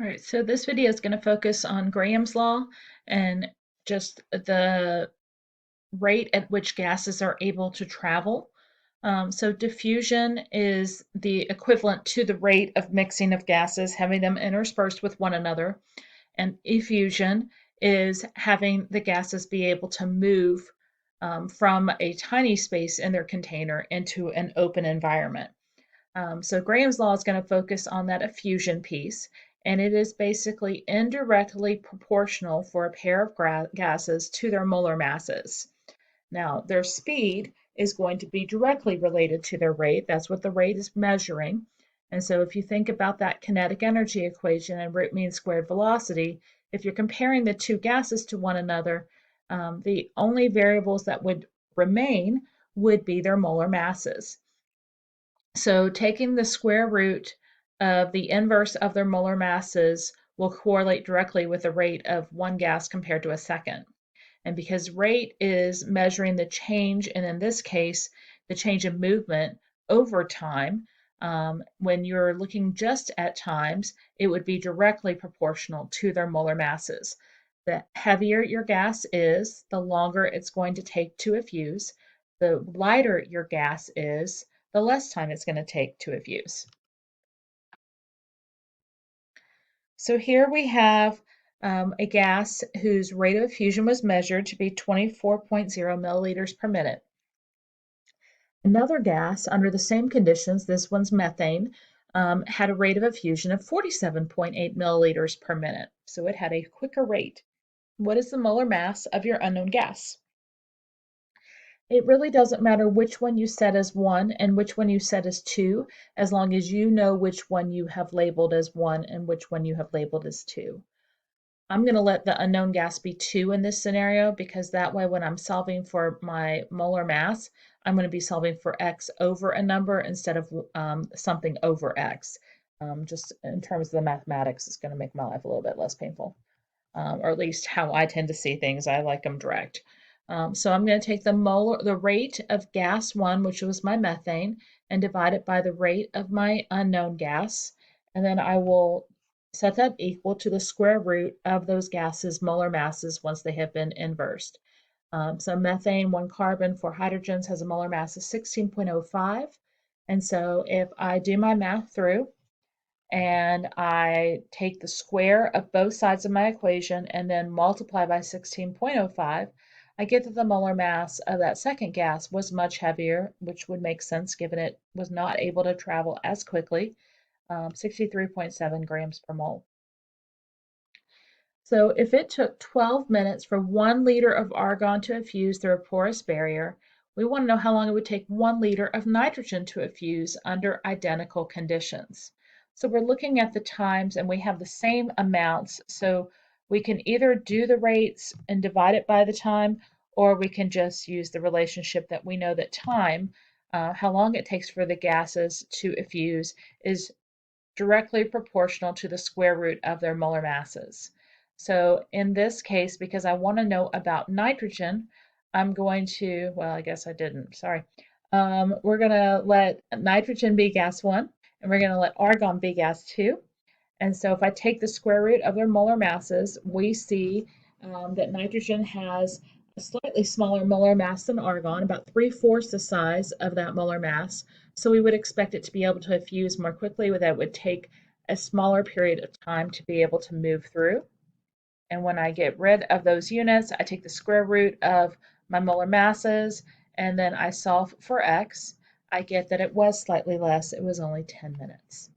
All right, so this video is going to focus on Graham's law and just the rate at which gases are able to travel. So diffusion is the equivalent to the rate of mixing of gases, having them interspersed with one another, and effusion is having the gases be able to move from a tiny space in their container into an open environment. So Graham's law is going to focus on that effusion piece, and it is basically indirectly proportional for a pair of gases to their molar masses. Now, their speed is going to be directly related to their rate. That's what the rate is measuring. And so if you think about that kinetic energy equation and root mean squared velocity, if you're comparing the two gases to one another, the only variables that would remain would be their molar masses. So taking the square root of the inverse of their molar masses will correlate directly with the rate of one gas compared to a second. And because rate is measuring the change, and in this case, the change in movement over time, when you're looking just at times, it would be directly proportional to their molar masses. The heavier your gas is, the longer it's going to take to effuse. The lighter your gas is, the less time it's going to take to effuse. So here we have a gas whose rate of fusion was measured to be 24.0 milliliters per minute. Another gas under the same conditions, this one's methane, had a rate of effusion of 47.8 milliliters per minute. So it had a quicker rate. What is the molar mass of your unknown gas? It really doesn't matter which one you set as 1 and which one you set as 2, as long as you know which one you have labeled as 1 and which one you have labeled as 2. I'm going to let the unknown gas be 2 in this scenario because that way when I'm solving for my molar mass, I'm going to be solving for x over a number instead of something over x. Just in terms of the mathematics, it's going to make my life a little bit less painful, or at least how I tend to see things. I like them direct. So I'm going to take the rate of gas 1, which was my methane, and divide it by the rate of my unknown gas, and then I will set that equal to the square root of those gases' molar masses once they have been inversed. So methane, 1 carbon, 4 hydrogens, has a molar mass of 16.05. And so if I do my math through and I take the square of both sides of my equation and then multiply by 16.05, I get that the molar mass of that second gas was much heavier, which would make sense given it was not able to travel as quickly, 63.7 grams per mole. So if it took 12 minutes for 1 liter of argon to effuse through a porous barrier, we want to know how long it would take 1 liter of nitrogen to effuse under identical conditions. So we're looking at the times and we have the same amounts. So we can either do the rates and divide it by the time, or we can just use the relationship that we know that time, how long it takes for the gases to effuse, is directly proportional to the square root of their molar masses. So in this case, because I want to know about nitrogen, I'm going to, well, I guess I didn't, sorry. We're going to let nitrogen be gas 1, and we're going to let argon be gas 2. And so if I take the square root of their molar masses, we see that nitrogen has a slightly smaller molar mass than argon, about 3/4 the size of that molar mass. So we would expect it to be able to effuse more quickly, that it would take a smaller period of time to be able to move through. And when I get rid of those units, I take the square root of my molar masses and then I solve for x. I get that it was slightly less, it was only 10 minutes.